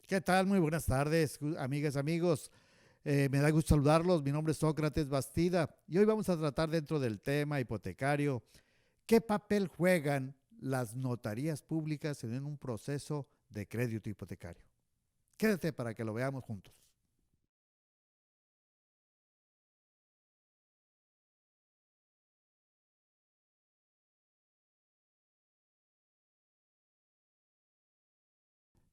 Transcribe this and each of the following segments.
¿Qué tal? Muy buenas tardes, amigas, amigos. Me da gusto saludarlos. Mi nombre es Sócrates Bastida y hoy vamos a tratar dentro del tema hipotecario qué papel juegan las notarías públicas en un proceso de crédito hipotecario. Quédate para que lo veamos juntos.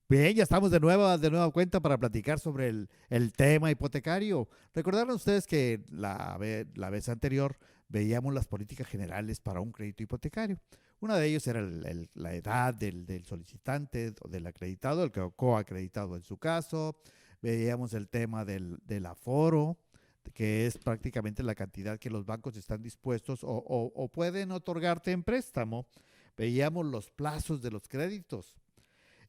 Bien, ya estamos de nueva cuenta para platicar sobre el tema hipotecario. Recordaron ustedes que la vez anterior veíamos las políticas generales para un crédito hipotecario. Una de ellos era la edad del solicitante o del acreditado, el que coacreditado en su caso. Veíamos el tema del aforo, que es prácticamente la cantidad que los bancos están dispuestos o pueden otorgarte en préstamo. Veíamos los plazos de los créditos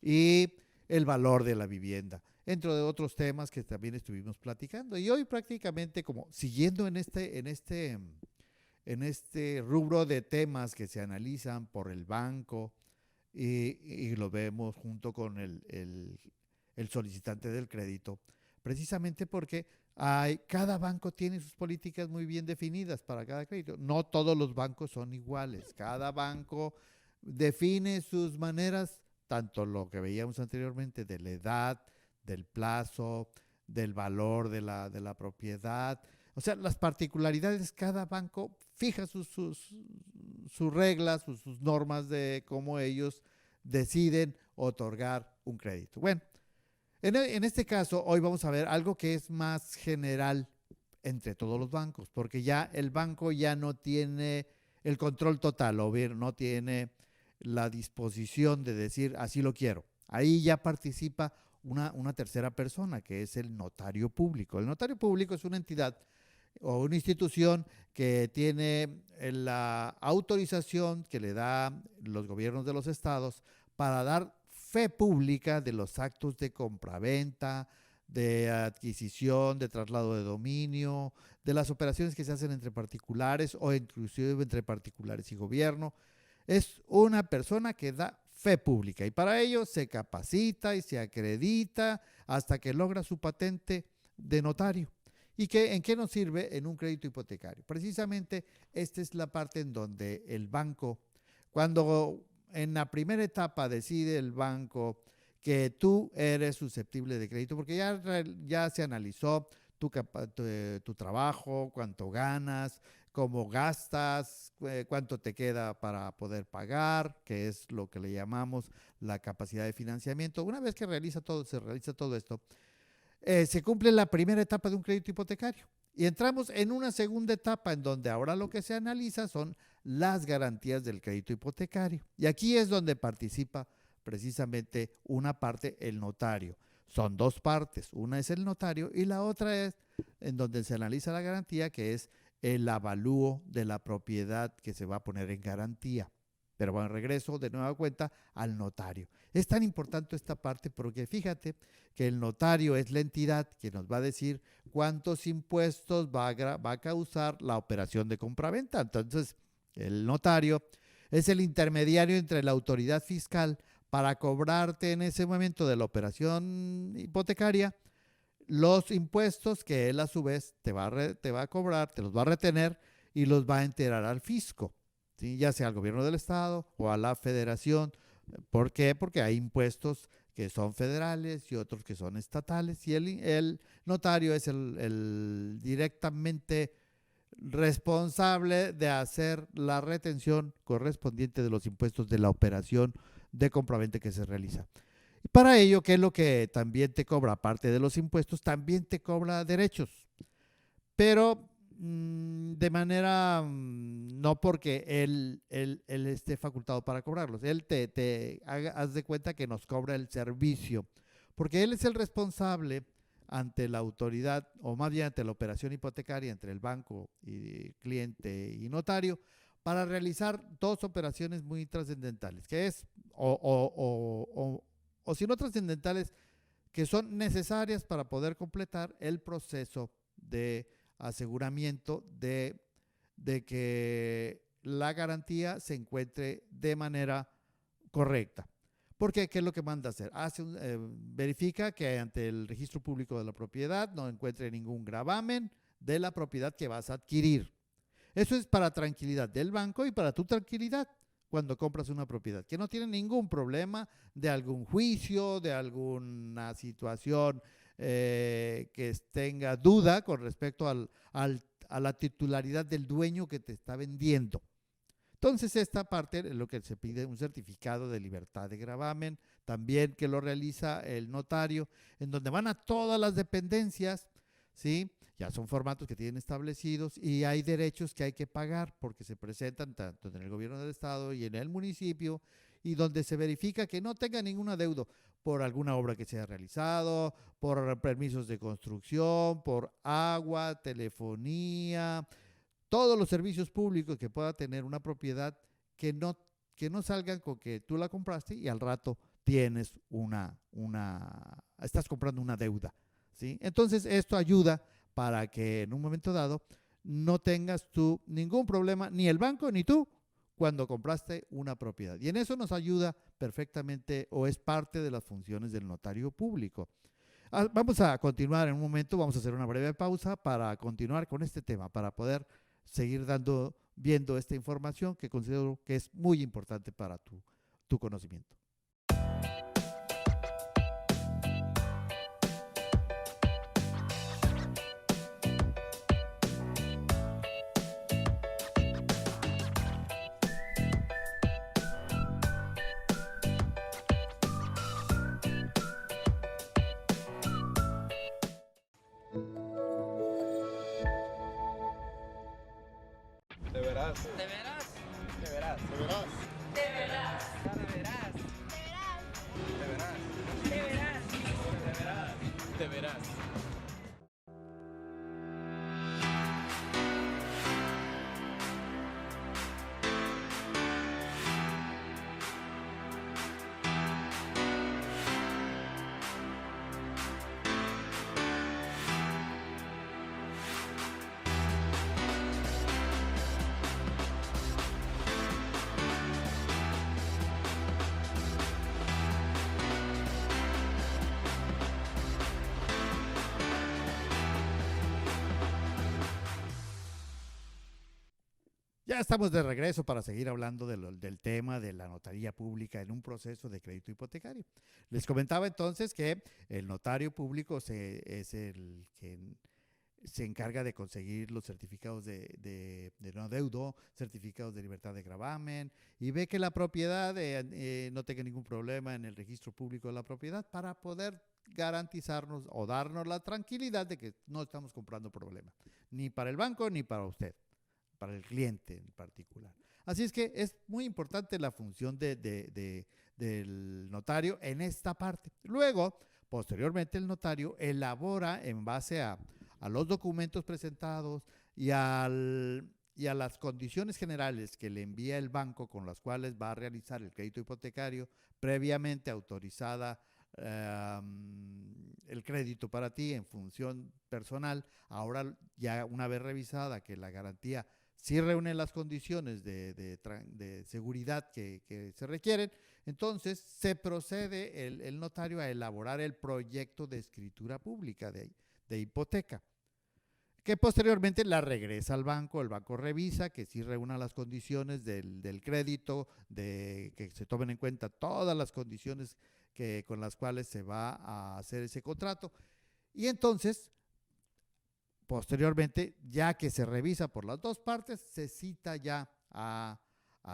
y el valor de la vivienda, entre otros temas que también estuvimos platicando. Y hoy prácticamente como siguiendo en este rubro de temas que se analizan por el banco y lo vemos junto con el solicitante del crédito, precisamente porque cada banco tiene sus políticas muy bien definidas para cada crédito. No todos los bancos son iguales. Cada banco define sus maneras, tanto lo que veíamos anteriormente de la edad, del plazo, del valor de la propiedad. O sea, las particularidades, cada banco fija sus reglas, sus normas de cómo ellos deciden otorgar un crédito. Bueno, en este caso, hoy vamos a ver algo que es más general entre todos los bancos, porque ya el banco ya no tiene el control total, o bien no tiene la disposición de decir así lo quiero. Ahí ya participa una tercera persona, que es el notario público. El notario público es una entidad o una institución que tiene la autorización que le da los gobiernos de los estados para dar fe pública de los actos de compraventa, de adquisición, de traslado de dominio, de las operaciones que se hacen entre particulares o inclusive entre particulares y gobierno. Es una persona que da fe pública y para ello se capacita y se acredita hasta que logra su patente de notario. ¿Y en qué nos sirve en un crédito hipotecario? Precisamente esta es la parte en donde el banco, cuando en la primera etapa decide el banco que tú eres susceptible de crédito, porque ya se analizó tu trabajo, cuánto ganas, cómo gastas, cuánto te queda para poder pagar, que es lo que le llamamos la capacidad de financiamiento. Una vez que se realiza todo esto, se cumple la primera etapa de un crédito hipotecario. Y entramos en una segunda etapa en donde ahora lo que se analiza son las garantías del crédito hipotecario. Y aquí es donde participa precisamente una parte, el notario. Son dos partes, una es el notario y la otra es en donde se analiza la garantía, que es el avalúo de la propiedad que se va a poner en garantía. Pero bueno, regreso de nueva cuenta al notario. Es tan importante esta parte porque fíjate que el notario es la entidad que nos va a decir cuántos impuestos va a causar la operación de compraventa. Entonces, el notario es el intermediario entre la autoridad fiscal para cobrarte en ese momento de la operación hipotecaria los impuestos que él a su vez te va a cobrar, te los va a retener y los va a enterar al fisco, ¿sí? Ya sea al gobierno del estado o a la federación. ¿Por qué? Porque hay impuestos que son federales y otros que son estatales y el notario es el directamente responsable de hacer la retención correspondiente de los impuestos de la operación de compraventa que se realiza. Y para ello, ¿qué es lo que también te cobra? Aparte de los impuestos, también te cobra derechos, pero de manera, no porque él esté facultado para cobrarlos. Él haz de cuenta que nos cobra el servicio, porque él es el responsable ante la autoridad, o más bien ante la operación hipotecaria entre el banco y cliente y notario, para realizar dos operaciones muy trascendentales, que es, o si no trascendentales, que son necesarias para poder completar el proceso de aseguramiento de que la garantía se encuentre de manera correcta. Porque, ¿qué es lo que manda a hacer? Verifica que ante el registro público de la propiedad no encuentre ningún gravamen de la propiedad que vas a adquirir. Eso es para tranquilidad del banco y para tu tranquilidad cuando compras una propiedad, que no tiene ningún problema de algún juicio, de alguna situación que tenga duda con respecto a la titularidad del dueño que te está vendiendo. Entonces, esta parte es lo que se pide, un certificado de libertad de gravamen, también que lo realiza el notario, en donde van a todas las dependencias, ¿sí? Ya son formatos que tienen establecidos y hay derechos que hay que pagar porque se presentan tanto en el gobierno del estado y en el municipio, y donde se verifica que no tenga ningún adeudo por alguna obra que se haya realizado, por permisos de construcción, por agua, telefonía, todos los servicios públicos que pueda tener una propiedad, que no, que no salgan con que tú la compraste y al rato tienes estás comprando una deuda, ¿sí? Entonces esto ayuda para que en un momento dado no tengas tú ningún problema, ni el banco ni tú, cuando compraste una propiedad. Y en eso nos ayuda perfectamente, o es parte de las funciones del notario público. Vamos a continuar en un momento, vamos a hacer una breve pausa para continuar con este tema, para poder seguir viendo esta información que considero que es muy importante para tu conocimiento. De veras. ¿De veras? De veras. De veras. ¿De veras? ¿De veras? De veras. ¿De veras? De veras. De veras. Ya estamos de regreso para seguir hablando del tema de la notaría pública en un proceso de crédito hipotecario. Les comentaba entonces que el notario público es el que se encarga de conseguir los certificados de no adeudo, certificados de libertad de gravamen, y ve que la propiedad no tenga ningún problema en el registro público de la propiedad, para poder garantizarnos o darnos la tranquilidad de que no estamos comprando problemas, ni para el banco ni para usted, para el cliente en particular. Así es que es muy importante la función del notario en esta parte. Luego, posteriormente, el notario elabora en base a los documentos presentados y a las condiciones generales que le envía el banco con las cuales va a realizar el crédito hipotecario, previamente autorizada el crédito para ti en función personal. Ahora, ya una vez revisada que la garantía sí reúne las condiciones de seguridad que se requieren, entonces se procede el notario a elaborar el proyecto de escritura pública de hipoteca, que posteriormente la regresa al banco. El banco revisa que sí reúna las condiciones del crédito, que se tomen en cuenta todas las condiciones con las cuales se va a hacer ese contrato, y entonces posteriormente, ya que se revisa por las dos partes, se cita ya a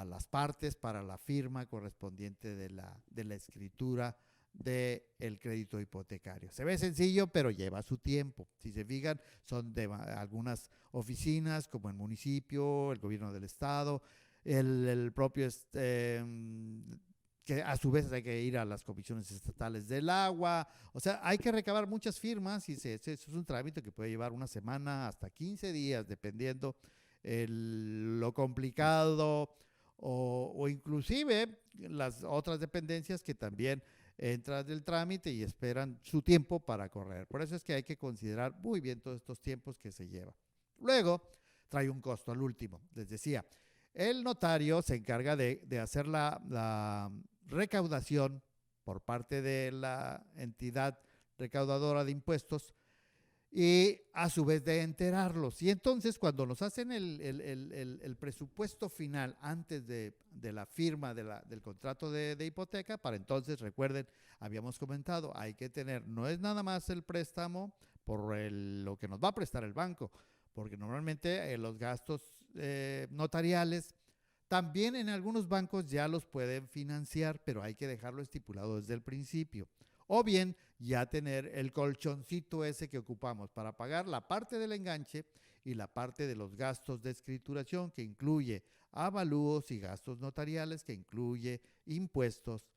las partes para la firma correspondiente de la escritura del crédito hipotecario. Se ve sencillo, pero lleva su tiempo. Si se fijan, son de algunas oficinas, como el municipio, el gobierno del estado, el propio que a su vez hay que ir a las comisiones estatales del agua. O sea, hay que recabar muchas firmas y eso es un trámite que puede llevar una semana hasta 15 días, dependiendo lo complicado, o inclusive las otras dependencias que también entran del trámite y esperan su tiempo para correr. Por eso es que hay que considerar muy bien todos estos tiempos que se lleva. Luego, trae un costo al último. Les decía, el notario se encarga de hacer la recaudación por parte de la entidad recaudadora de impuestos y a su vez de enterarlos. Y entonces cuando nos hacen el presupuesto final antes de la firma del contrato de hipoteca, para entonces, recuerden, habíamos comentado, hay que tener, no es nada más el préstamo por lo que nos va a prestar el banco, porque normalmente los gastos notariales también en algunos bancos ya los pueden financiar, pero hay que dejarlo estipulado desde el principio. O bien ya tener el colchoncito ese que ocupamos para pagar la parte del enganche y la parte de los gastos de escrituración, que incluye avalúos y gastos notariales, que incluye impuestos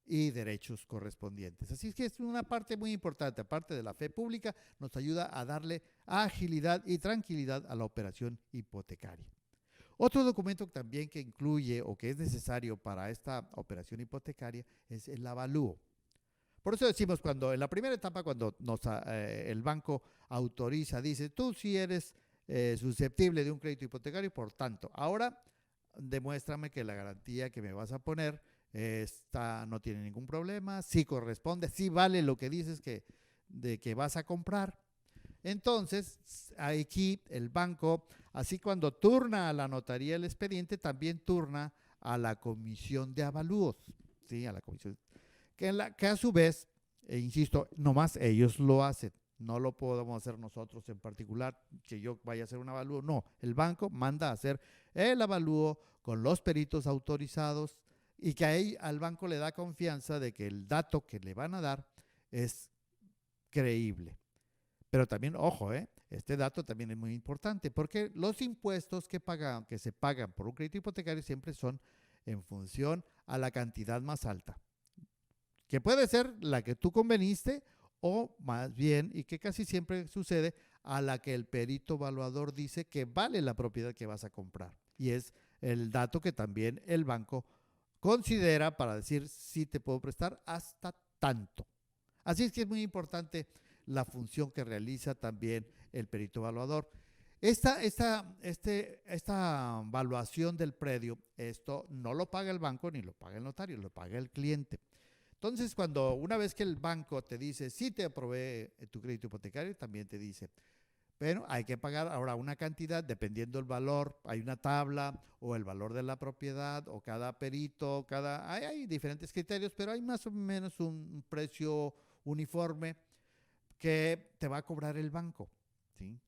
y derechos correspondientes. Así es que es una parte muy importante, aparte de la fe pública, nos ayuda a darle agilidad y tranquilidad a la operación hipotecaria. Otro documento también que incluye o que es necesario para esta operación hipotecaria es el avalúo. Por eso decimos, cuando en la primera etapa, cuando el banco autoriza, dice, tú sí eres susceptible de un crédito hipotecario, por tanto, ahora demuéstrame que la garantía que me vas a poner no tiene ningún problema, sí corresponde, sí vale lo que dices de que vas a comprar. Entonces, aquí el banco, así cuando turna a la notaría el expediente, también turna a la comisión de avalúos, ¿sí? A la comisión que a su vez, insisto, nomás ellos lo hacen, no lo podemos hacer nosotros en particular, que yo vaya a hacer un avalúo, no, el banco manda a hacer el avalúo con los peritos autorizados y que ahí al banco le da confianza de que el dato que le van a dar es creíble. Pero también, ojo, este dato también es muy importante, porque los impuestos que se pagan por un crédito hipotecario siempre son en función a la cantidad más alta, que puede ser la que tú conveniste o más bien, y que casi siempre sucede, a la que el perito evaluador dice que vale la propiedad que vas a comprar. Y es el dato que también el banco considera para decir si te puedo prestar hasta tanto. Así es que es muy importante la función que realiza también el perito evaluador. Esta evaluación del predio, esto no lo paga el banco ni lo paga el notario, lo paga el cliente. Entonces, una vez que el banco te dice, sí te aprobé tu crédito hipotecario, también te dice, pero hay que pagar ahora una cantidad, dependiendo del valor, hay una tabla o el valor de la propiedad o cada perito, hay diferentes criterios, pero hay más o menos un precio uniforme que te va a cobrar el banco, ¿sí?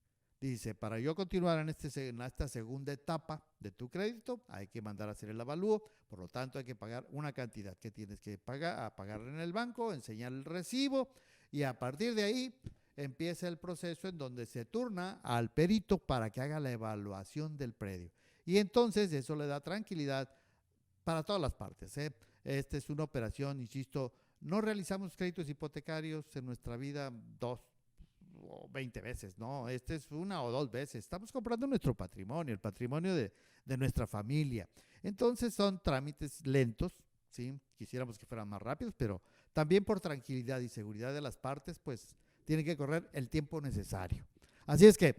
Dice, para yo continuar en esta segunda etapa de tu crédito, hay que mandar a hacer el avalúo, por lo tanto hay que pagar una cantidad que tienes que pagar en el banco, enseñar el recibo y a partir de ahí empieza el proceso en donde se turna al perito para que haga la evaluación del predio. Y entonces eso le da tranquilidad para todas las partes, Esta es una operación, insisto, no realizamos créditos hipotecarios en nuestra vida 2 o 20 veces, no, este es 1 o 2 veces, estamos comprando nuestro patrimonio, el patrimonio de nuestra familia. Entonces son trámites lentos, ¿sí? Quisiéramos que fueran más rápidos, pero también por tranquilidad y seguridad de las partes, pues tiene que correr el tiempo necesario. Así es que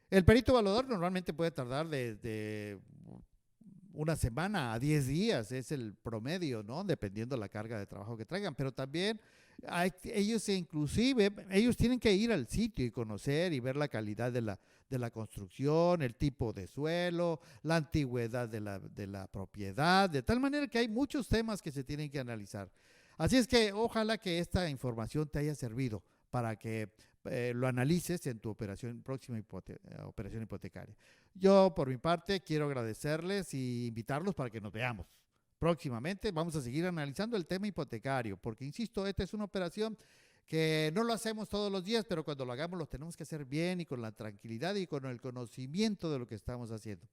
el perito evaluador normalmente puede tardar de una semana a 10 días, es el promedio, ¿no? Dependiendo de la carga de trabajo que traigan, pero también ellos tienen que ir al sitio y conocer y ver la calidad de la construcción, el tipo de suelo, la antigüedad de la propiedad, de tal manera que hay muchos temas que se tienen que analizar. Así es que ojalá que esta información te haya servido para que lo analices en tu próxima operación hipotecaria. Yo, por mi parte, quiero agradecerles y invitarlos para que nos veamos. Próximamente vamos a seguir analizando el tema hipotecario, porque, insisto, esta es una operación que no lo hacemos todos los días, pero cuando lo hagamos lo tenemos que hacer bien y con la tranquilidad y con el conocimiento de lo que estamos haciendo,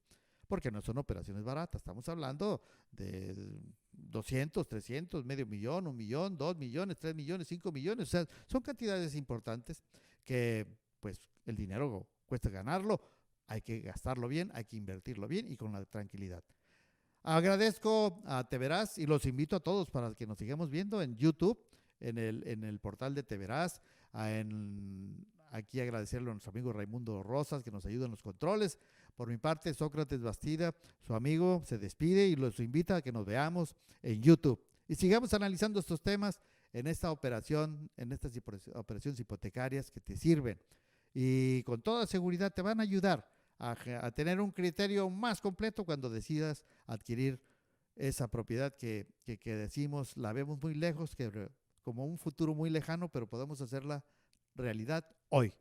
porque no son operaciones baratas, estamos hablando de 200, 300, medio millón, 1 millón, 2 millones, 3 millones, 5 millones, o sea, son cantidades importantes que pues el dinero cuesta ganarlo, hay que gastarlo bien, hay que invertirlo bien y con la tranquilidad. Agradezco a Te Verás y los invito a todos para que nos sigamos viendo en YouTube, en el portal de Te Verás, aquí agradecerle a nuestro amigo Raimundo Rosas que nos ayuda en los controles. Por mi parte, Sócrates Bastida, su amigo, se despide y los invita a que nos veamos en YouTube. Y sigamos analizando estos temas en esta operación, en estas operaciones hipotecarias que te sirven y con toda seguridad te van a ayudar a tener un criterio más completo cuando decidas adquirir esa propiedad que decimos, la vemos muy lejos, como un futuro muy lejano, pero podemos hacerla realidad hoy.